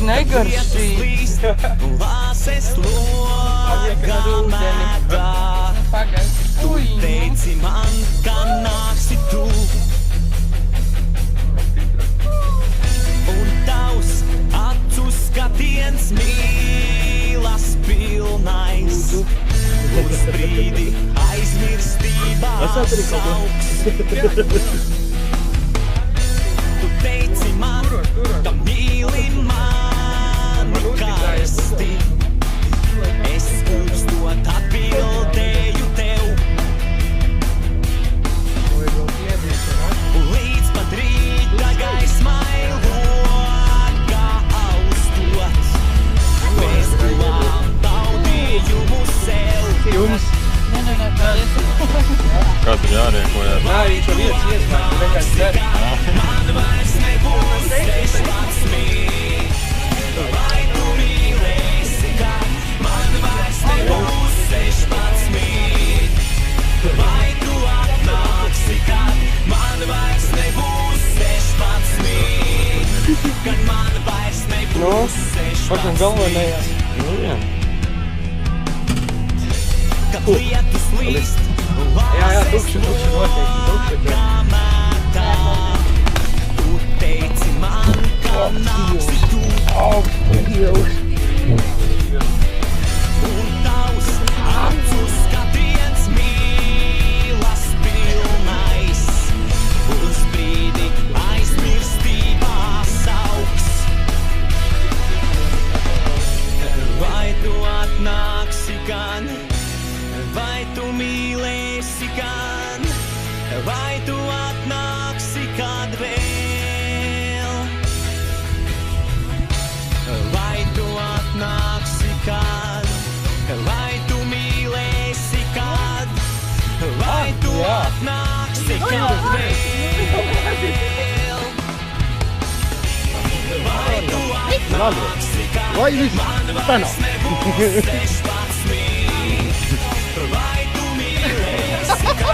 negaršīgs. Lāses loga metā. Tu teici man, ka nāksi tu. Un tavs acu skatiens mīlas pilnais. Uz brīdi aizmirstībā sauks. Tu teici man, ka mīli mani karsti. Es kūstot atbildēju tev. Līdz pat rīta gaismai logā austot. Mēs guvām baudījumu sev. Jums? Nē, paldies. Kā tur jārēkojās? Nē, viņš jau vietas iesmēs, tu vienkārši dzer. Man vairs nebūs 16. Vai tu mīlēsi kā? Man vairs nebūs 16. Vai tu atnāksi kā? Man vairs nebūs 16. Kad man vairs nebūs 16. Pakam galvenajās. Nu, jā. Kad lietus līst, Jā, tukši noteikti, tukši. metā. Tu teici man, ka nāksi tu. Un tavs acu skatiens mīlas pilnais. Uz brīdi aizmirstībā sauks. Vai tu atnāksi gan? Vai tu mīlēsi gan? Vai tu atnāksi kad vēl? Vai tu atnāksi kad? Vai tu mīlēsi kad? Vai tu atnāksi kad vēl? Vai tu atnāksi kad? Vai viss? Man vairs nebūs 16. Vai tu mīlēsi kā?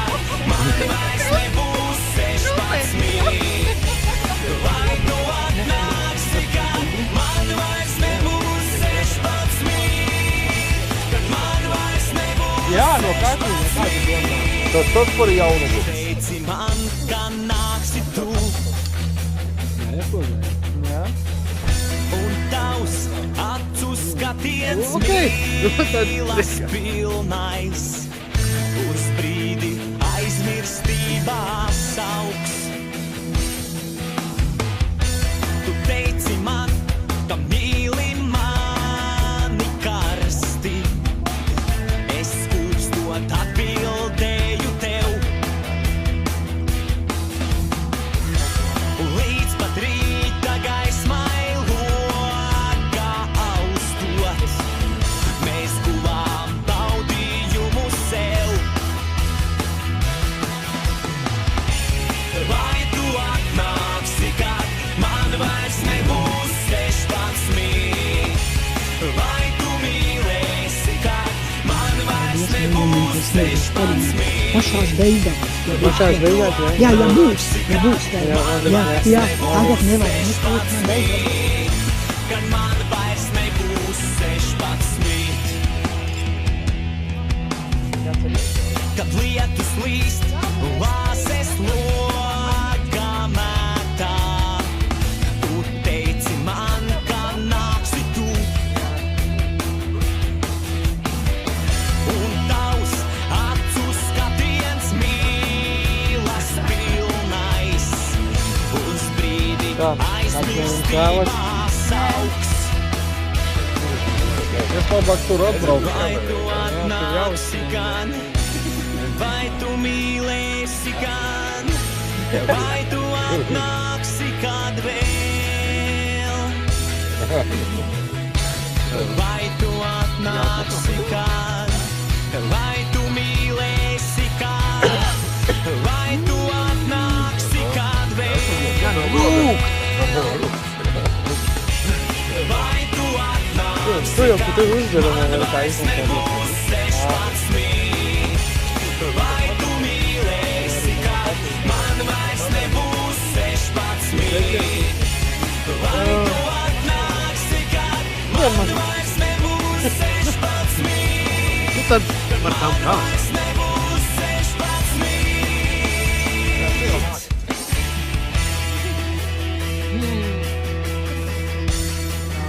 Man vairs nebūs 16. Vai tu atnāksi kā? Man vairs nebūs 16. Kad man vairs nebūs 16. Jā, no kāda domā. Tas par jaunumu. Teici man, ka nāksi tu. Jā. Un tavs acu skatiens Okay. mīlas pilnais. Uz brīdi aizmirstībā sauks. Tu teici man, ka mīli mani karsti. Es kūstot atbildēju tev. Līdz pat rīta gaismai logā austot. Mēs guvām baudījumu sev. Vai tu atnāksi kad? Man vairs nebūs 16. Vai tu mīlēsi kad? Man vairs nebūs 16. Pašās beigās. Pašās beigās, jā? Jā, ja būs. Tā, Jā, jā, tagad nevajag. Mēs palikt man beigās. Kad man vairs nebūs 16. Kad lietus līst, lāses logā metā. Tu teici man, ka nāksi tu. Un tavs acu skatiens mīlas pilnais. Uz brīdi Tā, aizmirstībā sauks. Es labāk tur atbraucu. Vai tu atnāksi gan? Vai tu mīlēsi gan? Vai tu atnāksi kad vēl? Vai tu atnāksi kad? Vai tu mīlēsi kad? Vai tu atnāksi kad vēl? Vai tu atnāksi Tu jau pat tevi uzdarama vēl tā izmēģināt. Vai tu mīlēsi kad? Man vairs nebūs 16. Vai tu atnāksi sad var tamo pravac.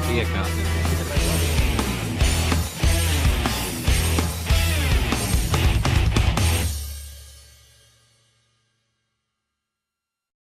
Nije kasno.